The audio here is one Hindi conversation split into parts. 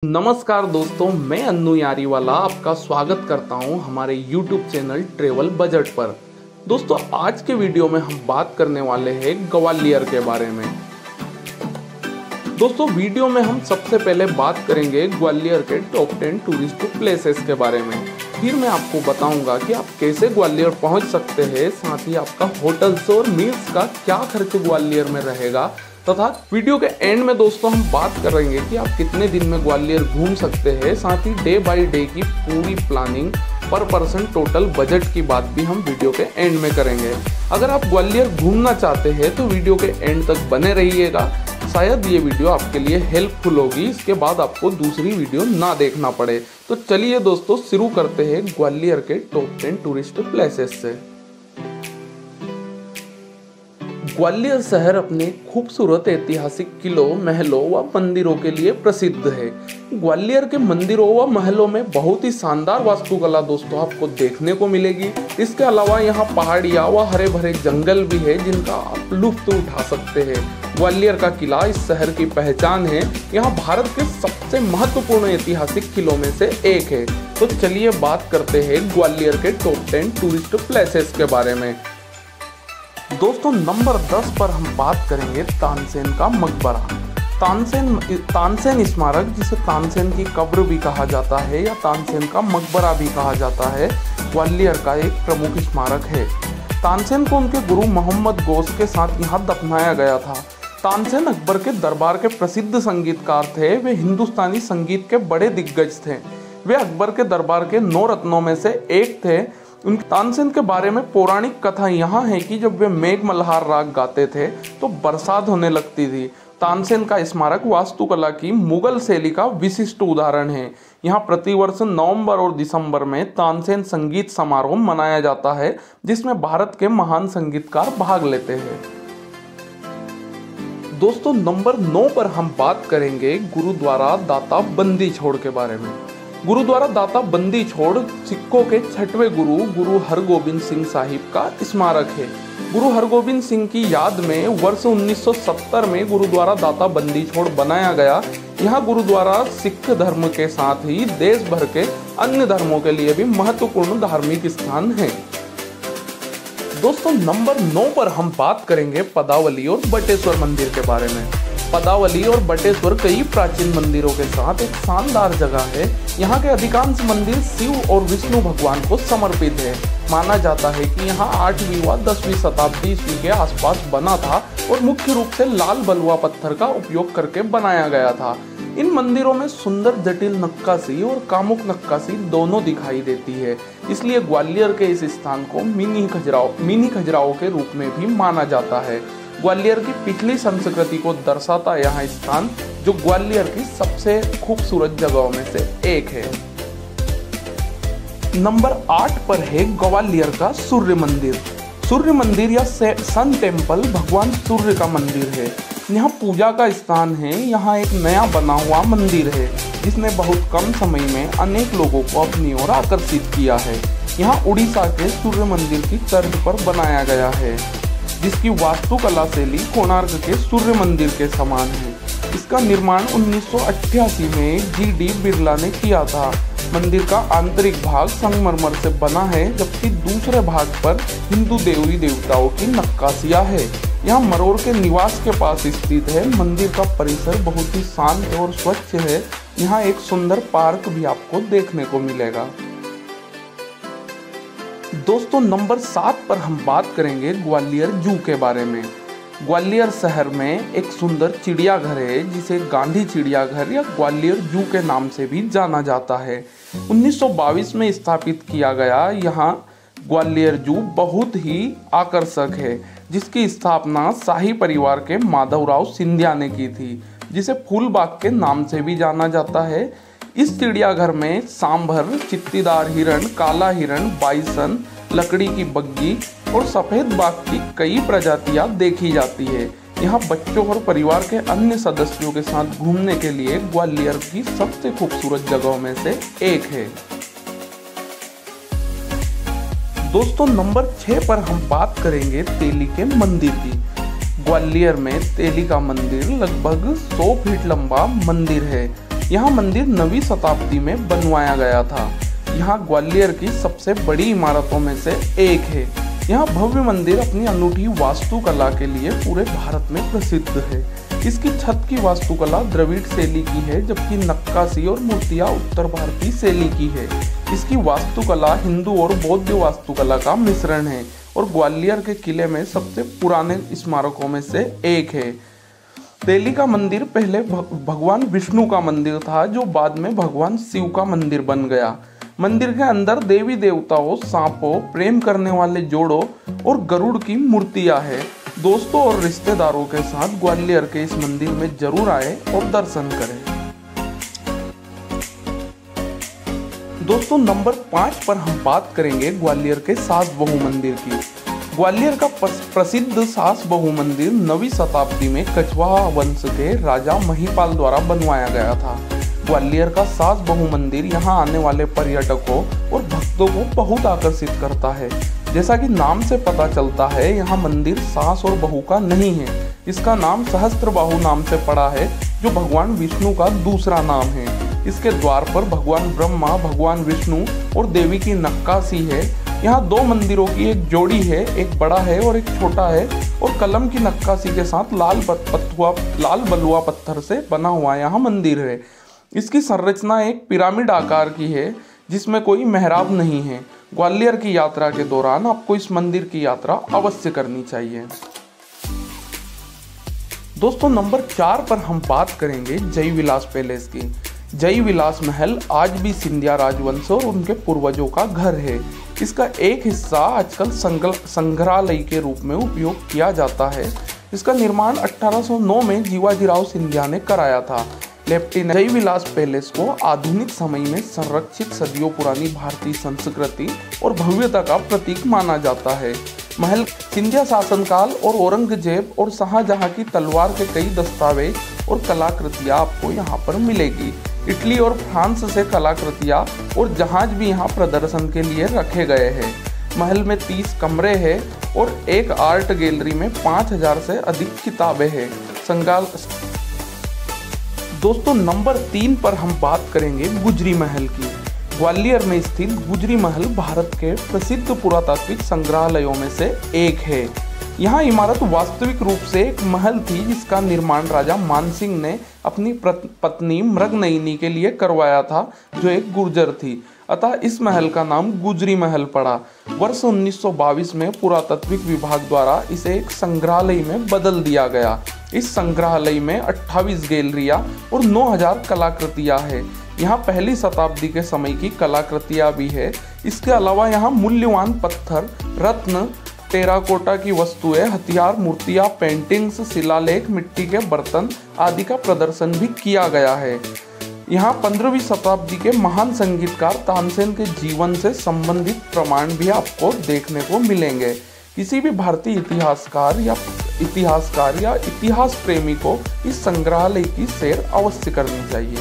नमस्कार दोस्तों, मैं अन्नू यारीवाला आपका स्वागत करता हूं हमारे YouTube चैनल ट्रेवल बजट पर। दोस्तों, आज के वीडियो में हम बात करने वाले हैं ग्वालियर के बारे में। दोस्तों, वीडियो में हम सबसे पहले बात करेंगे ग्वालियर के टॉप 10 टूरिस्ट प्लेसेस के बारे में। फिर मैं आपको बताऊंगा कि आप कैसे ग्वालियर पहुंच सकते हैं, साथ ही आपका होटल्स और मील्स का क्या खर्च ग्वालियर में रहेगा, तथा वीडियो के एंड में दोस्तों हम बात करेंगे कि आप कितने दिन में ग्वालियर घूम सकते हैं। साथ ही डे बाय डे की पूरी प्लानिंग, पर पर्सन टोटल बजट की बात भी हम वीडियो के एंड में करेंगे। अगर आप ग्वालियर घूमना चाहते हैं तो वीडियो के एंड तक बने रहिएगा, शायद ये वीडियो आपके लिए हेल्पफुल होगी, इसके बाद आपको दूसरी वीडियो ना देखना पड़े। तो चलिए दोस्तों, शुरू करते हैं ग्वालियर के टॉप 10 टूरिस्ट प्लेसेस से। ग्वालियर शहर अपने खूबसूरत ऐतिहासिक किलों, महलों व मंदिरों के लिए प्रसिद्ध है। ग्वालियर के मंदिरों व महलों में बहुत ही शानदार वास्तुकला दोस्तों आपको देखने को मिलेगी। इसके अलावा यहाँ पहाड़ियाँ व हरे भरे जंगल भी है जिनका आप लुत्फ उठा सकते हैं। ग्वालियर का किला इस शहर की पहचान है। यहाँ भारत के सबसे महत्वपूर्ण ऐतिहासिक किलों में से एक है। तो चलिए बात करते हैं ग्वालियर के टॉप 10 टूरिस्ट प्लेसेस के बारे में। दोस्तों, नंबर 10 पर हम बात करेंगे तानसेन का मकबरा। तानसेन स्मारक, जिसे तानसेन की कब्र भी कहा जाता है या तानसेन का मकबरा भी कहा जाता है, ग्वालियर का एक प्रमुख स्मारक है। तानसेन को उनके गुरु मोहम्मद गौस के साथ यहाँ दफनाया गया था। तानसेन अकबर के दरबार के प्रसिद्ध संगीतकार थे। वे हिंदुस्तानी संगीत के बड़े दिग्गज थे। वे अकबर के दरबार के 9 रत्नों में से एक थे। तानसेन के बारे में पौराणिक कथा यहाँ है कि जब वे मेघ मल्हार राग गाते थे तो बरसात होने लगती थी। तानसेन का स्मारक वास्तुकला की मुगल शैली का विशिष्ट उदाहरण है। यहाँ प्रतिवर्ष नवंबर और दिसंबर में तानसेन संगीत समारोह मनाया जाता है, जिसमें भारत के महान संगीतकार भाग लेते हैं। दोस्तों, नंबर 9 पर हम बात करेंगे गुरुद्वारा दाता बंदी छोड़ के बारे में। गुरुद्वारा दाता बंदी छोड़ सिखों के 6वें गुरु हरगोबिंद सिंह साहिब का स्मारक है। गुरु हरगोबिंद सिंह की याद में वर्ष 1970 में गुरुद्वारा दाता बंदी छोड़ बनाया गया। यह गुरुद्वारा सिख धर्म के साथ ही देश भर के अन्य धर्मों के लिए भी महत्वपूर्ण धार्मिक स्थान है। दोस्तों, नंबर 9 पर हम बात करेंगे पदावली और बटेश्वर मंदिर के बारे में। पदावली और बटेश्वर कई प्राचीन मंदिरों के साथ एक शानदार जगह है। यहाँ के अधिकांश मंदिर शिव और विष्णु भगवान को समर्पित है। माना जाता है कि यहाँ 8वीं व 10वीं शताब्दी ईस्वी के आसपास बना था और मुख्य रूप से लाल बलुआ पत्थर का उपयोग करके बनाया गया था। इन मंदिरों में सुंदर जटिल नक्काशी और कामुक नक्काशी दोनों दिखाई देती है, इसलिए ग्वालियर के इस स्थान को मिनी खजुराहो के रूप में भी माना जाता है। ग्वालियर की पिछली संस्कृति को दर्शाता यह स्थान, जो ग्वालियर की सबसे खूबसूरत जगहों में से एक है। नंबर 8 पर है ग्वालियर का सूर्य मंदिर। सूर्य मंदिर या सन टेम्पल भगवान सूर्य का मंदिर है। यहाँ पूजा का स्थान है। यहाँ एक नया बना हुआ मंदिर है जिसने बहुत कम समय में अनेक लोगों को अपनी ओर आकर्षित किया है। यहाँ उड़ीसा के सूर्य मंदिर की तर्ज पर बनाया गया है, जिसकी वास्तुकला शैली कोणार्क के सूर्य मंदिर के समान है। इसका निर्माण 1988 में GD बिरला ने किया था। मंदिर का आंतरिक भाग संगमरमर से बना है, जबकि दूसरे भाग पर हिंदू देवी देवताओं की नक्काशियां है। यह मरोर के निवास के पास स्थित है। मंदिर का परिसर बहुत ही शांत और स्वच्छ है। यहाँ एक सुंदर पार्क भी आपको देखने को मिलेगा। दोस्तों, नंबर 7 पर हम बात करेंगे ग्वालियर जू के बारे में। ग्वालियर शहर में एक सुंदर चिड़ियाघर है जिसे गांधी चिड़ियाघर या ग्वालियर जू के नाम से भी जाना जाता है। 1922 में स्थापित किया गया यहाँ ग्वालियर जू बहुत ही आकर्षक है, जिसकी स्थापना शाही परिवार के माधवराव सिंधिया ने की थी, जिसे फूलबाग के नाम से भी जाना जाता है। इस चिड़ियाघर में सांभर, चित्तीदार हिरण, काला हिरण, बाइसन, लकड़ी की बग्गी और सफेद बाघ की कई प्रजातियां देखी जाती है। यहाँ बच्चों और परिवार के अन्य सदस्यों के साथ घूमने के लिए ग्वालियर की सबसे खूबसूरत जगहों में से एक है। दोस्तों, नंबर 6 पर हम बात करेंगे तेली के मंदिर की। ग्वालियर में तेली का मंदिर लगभग 100 फीट लंबा मंदिर है। यहाँ मंदिर 9वीं शताब्दी में बनवाया गया था। यहाँ ग्वालियर की सबसे बड़ी इमारतों में से एक है। यहाँ भव्य मंदिर अपनी अनूठी वास्तुकला के लिए पूरे भारत में प्रसिद्ध है। इसकी छत की वास्तुकला द्रविड़ शैली की है, जबकि नक्काशी और मूर्तियां उत्तर भारतीय शैली की है। इसकी वास्तुकला हिंदू और बौद्ध वास्तुकला का मिश्रण है और ग्वालियर के किले में सबसे पुराने स्मारकों में से एक है। तेली का मंदिर पहले भगवान विष्णु का मंदिर था, जो बाद में भगवान शिव का मंदिर बन गया। मंदिर के अंदर देवी देवताओं, सांपों, प्रेम करने वाले जोड़ों और गरुड़ की मूर्तियां हैं। दोस्तों और रिश्तेदारों के साथ ग्वालियर के इस मंदिर में जरूर आए और दर्शन करें। दोस्तों नंबर 5 पर हम बात करेंगे ग्वालियर के सास बहू मंदिर की। ग्वालियर का प्रसिद्ध सास बहू मंदिर 9वीं शताब्दी में कछवाहा वंश के राजा महिपाल द्वारा बनवाया गया था। ग्वालियर का सास बहू मंदिर यहाँ आने वाले पर्यटकों और भक्तों को बहुत आकर्षित करता है। जैसा कि नाम से पता चलता है, यहाँ मंदिर सास और बहू का नहीं है। इसका नाम सहस्त्रबाहु नाम से पड़ा है, जो भगवान विष्णु का दूसरा नाम है। इसके द्वार पर भगवान ब्रह्मा, भगवान विष्णु और देवी की नक्काशी है। यहाँ 2 मंदिरों की एक जोड़ी है, एक बड़ा है और एक छोटा है, और कलम की नक्काशी के साथ लाल बलुआ पत्थर से बना हुआ यहाँ मंदिर है। इसकी संरचना एक पिरामिड आकार की है, जिसमें कोई मेहराब नहीं है। ग्वालियर की यात्रा के दौरान आपको इस मंदिर की यात्रा अवश्य करनी चाहिए। दोस्तों नंबर 4 पर हम बात करेंगे जय विलास पैलेस की। जय विलास महल आज भी सिंधिया राजवंश और उनके पूर्वजों का घर है। इसका एक हिस्सा आजकल संग्रहालय के रूप में उपयोग किया जाता है। इसका निर्माण 1809 में जीवाजीराव सिंधिया ने कराया था। लेफ्टिनेंट जय विलास पैलेस को आधुनिक समय में संरक्षित सदियों पुरानी भारतीय संस्कृति और भव्यता का प्रतीक माना जाता है। महल सिंधिया शासनकाल और औरंगजेब और शाहजहां की तलवार के कई दस्तावेज और कलाकृतियां आपको यहाँ पर मिलेगी। इटली और फ्रांस से कलाकृतियां और जहाज भी यहाँ प्रदर्शन के लिए रखे गए हैं। महल में 30 कमरे हैं और एक आर्ट गैलरी में 5000 से अधिक किताबें हैं। दोस्तों नंबर 3 पर हम बात करेंगे गुजरी महल की। ग्वालियर में स्थित गुजरी महल भारत के प्रसिद्ध पुरातात्विक संग्रहालयों में से एक है। यहाँ इमारत वास्तविक रूप से एक महल थी, जिसका निर्माण राजा मानसिंह ने अपनी पत्नी मृगनयनी के लिए करवाया था, जो एक गुर्जर थी। अतः इस महल का नाम गुजरी महल पड़ा। वर्ष 1922 में पुरातात्विक विभाग द्वारा इसे एक संग्रहालय में बदल दिया गया। इस संग्रहालय में 28 गैलरियां और 9000 कलाकृतियां हैं। यहाँ पहली शताब्दी के समय की कलाकृतियां भी है। इसके अलावा यहाँ मूल्यवान पत्थर, रत्न, टेराकोटा की वस्तुएं, हथियार, मूर्तियां, पेंटिंग्स, शिलालेख, मिट्टी के बर्तन आदि का प्रदर्शन भी किया गया है। यहाँ 15वीं शताब्दी के महान संगीतकार तानसेन के जीवन से संबंधित प्रमाण भी आपको देखने को मिलेंगे। किसी भी भारतीय इतिहासकार या इतिहास प्रेमी को इस संग्रहालय की सैर अवश्य करनी चाहिए।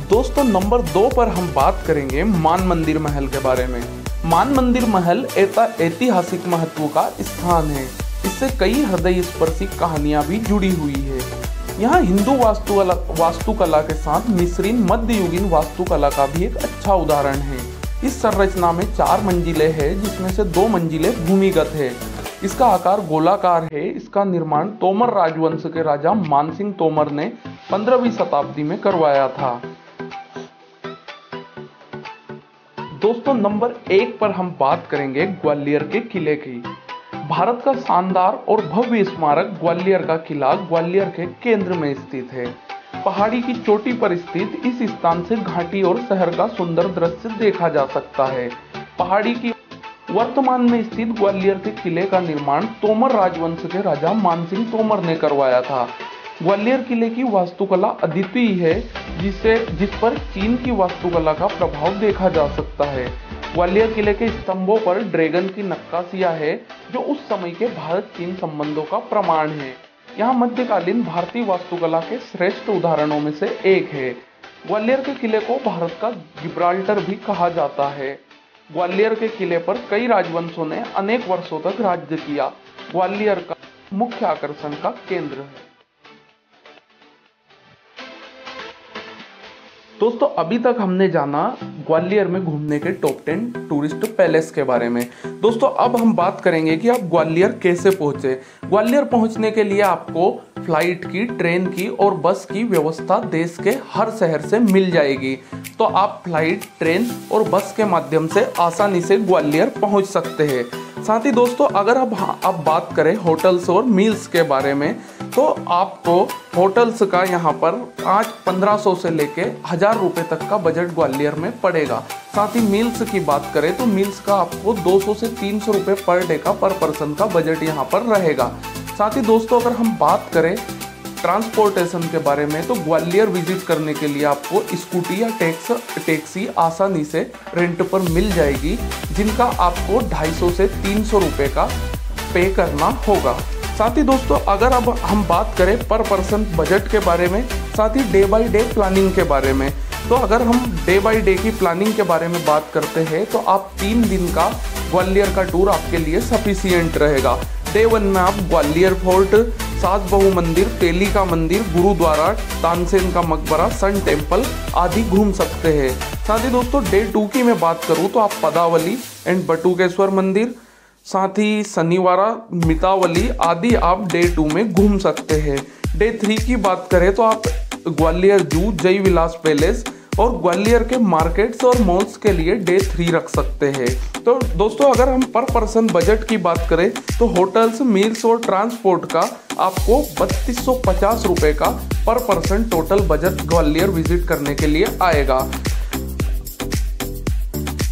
दोस्तों नंबर 2 पर हम बात करेंगे मान मंदिर महल के बारे में। मान मंदिर महल ऐतिहासिक महत्व का स्थान है। इससे कई हृदय स्पर्शी कहानियां भी जुड़ी हुई है। यहाँ हिंदू वास्तुकला के साथ मिश्रित मध्ययुगीन वास्तुकला का भी एक अच्छा उदाहरण है। इस संरचना में 4 मंजिलें हैं, जिसमें से 2 मंजिलें भूमिगत है। इसका आकार गोलाकार है। इसका निर्माण तोमर राजवंश के राजा मानसिंह तोमर ने 15वीं शताब्दी में करवाया था। दोस्तों नंबर 1 पर हम बात करेंगे ग्वालियर के किले की। भारत का शानदार और भव्य स्मारक ग्वालियर का किला ग्वालियर के केंद्र में स्थित है। पहाड़ी की चोटी पर स्थित इस स्थान से घाटी और शहर का सुंदर दृश्य देखा जा सकता है। पहाड़ी की वर्तमान में स्थित ग्वालियर के किले का निर्माण तोमर राजवंश के राजा मानसिंह तोमर ने करवाया था। ग्वालियर किले की वास्तुकला अद्वितीय है, जिस पर चीन की वास्तुकला का प्रभाव देखा जा सकता है। ग्वालियर किले के स्तंभों पर ड्रैगन की नक्काशियां है, जो उस समय के भारत चीन संबंधों का प्रमाण है। यहाँ मध्यकालीन भारतीय वास्तुकला के श्रेष्ठ उदाहरणों में से एक है। ग्वालियर के किले को भारत का गिब्राल्टर भी कहा जाता है। ग्वालियर के किले पर कई राजवंशों ने अनेक वर्षों तक राज्य किया। ग्वालियर का मुख्य आकर्षण का केंद्र है। दोस्तों अभी तक हमने जाना ग्वालियर में घूमने के टॉप 10 टूरिस्ट पैलेस के बारे में। दोस्तों अब हम बात करेंगे कि आप ग्वालियर कैसे पहुंचे। ग्वालियर पहुंचने के लिए आपको फ्लाइट की, ट्रेन की और बस की व्यवस्था देश के हर शहर से मिल जाएगी। तो आप फ्लाइट, ट्रेन और बस के माध्यम से आसानी से ग्वालियर पहुंच सकते हैं। साथ ही दोस्तों अगर अब बात करें होटल्स और मील्स के बारे में, तो आपको होटल्स का यहाँ पर आज 1500 से लेके 1000 रुपये तक का बजट ग्वालियर में पड़ेगा। साथ ही मील्स की बात करें तो मील्स का आपको 200 से 300 रुपये पर डे का पर पर्सन का बजट यहाँ पर रहेगा। साथ ही दोस्तों अगर हम बात करें ट्रांसपोर्टेशन के बारे में, तो ग्वालियर विजिट करने के लिए आपको स्कूटी या टैक्सी आसानी से रेंट पर मिल जाएगी, जिनका आपको 250 से 300 रुपये का पे करना होगा। साथ ही दोस्तों अगर अब हम बात करें पर पर्सन बजट के बारे में, साथ ही डे बाय डे प्लानिंग के बारे में, तो अगर हम डे बाय डे की प्लानिंग के बारे में बात करते हैं तो आप 3 दिन का ग्वालियर का टूर आपके लिए सफिशिएंट रहेगा। डे 1 में आप ग्वालियर फोर्ट, सास बहू मंदिर, तेली का मंदिर, गुरुद्वारा, तानसेन का मकबरा, सन टेम्पल आदि घूम सकते हैं। साथ ही दोस्तों डे 2 की मैं बात करूँ तो आप पदावली एंड बटुकेश्वर मंदिर, साथ ही शनिवारा, मितावली आदि आप डे 2 में घूम सकते हैं। डे 3 की बात करें तो आप ग्वालियर जू, जय विलास पैलेस और ग्वालियर के मार्केट्स और मॉल्स के लिए डे 3 रख सकते हैं। तो दोस्तों अगर हम पर पर्सन बजट की बात करें तो होटल्स, मील्स और ट्रांसपोर्ट का आपको 3250 रुपये का पर person total budget Gwalior visit करने के लिए आएगा।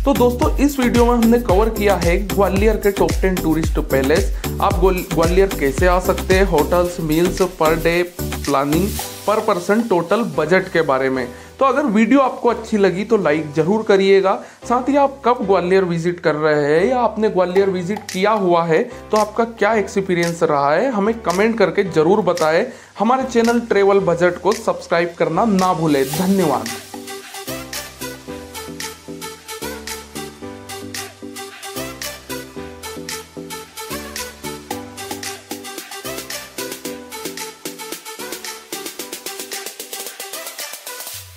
तो दोस्तों इस वीडियो में हमने कवर किया है ग्वालियर के टॉप 10 टूरिस्ट पैलेस। आप ग्वालियर कैसे आ सकते हैं, hotels, meals, per day planning, पर पर्सन टोटल बजट के बारे में। तो अगर वीडियो आपको अच्छी लगी तो लाइक जरूर करिएगा। साथ ही आप कब ग्वालियर विजिट कर रहे हैं या आपने ग्वालियर विजिट किया हुआ है तो आपका क्या एक्सपीरियंस रहा है हमें कमेंट करके जरूर बताएं। हमारे चैनल ट्रेवल बजट को सब्सक्राइब करना ना भूलें। धन्यवाद।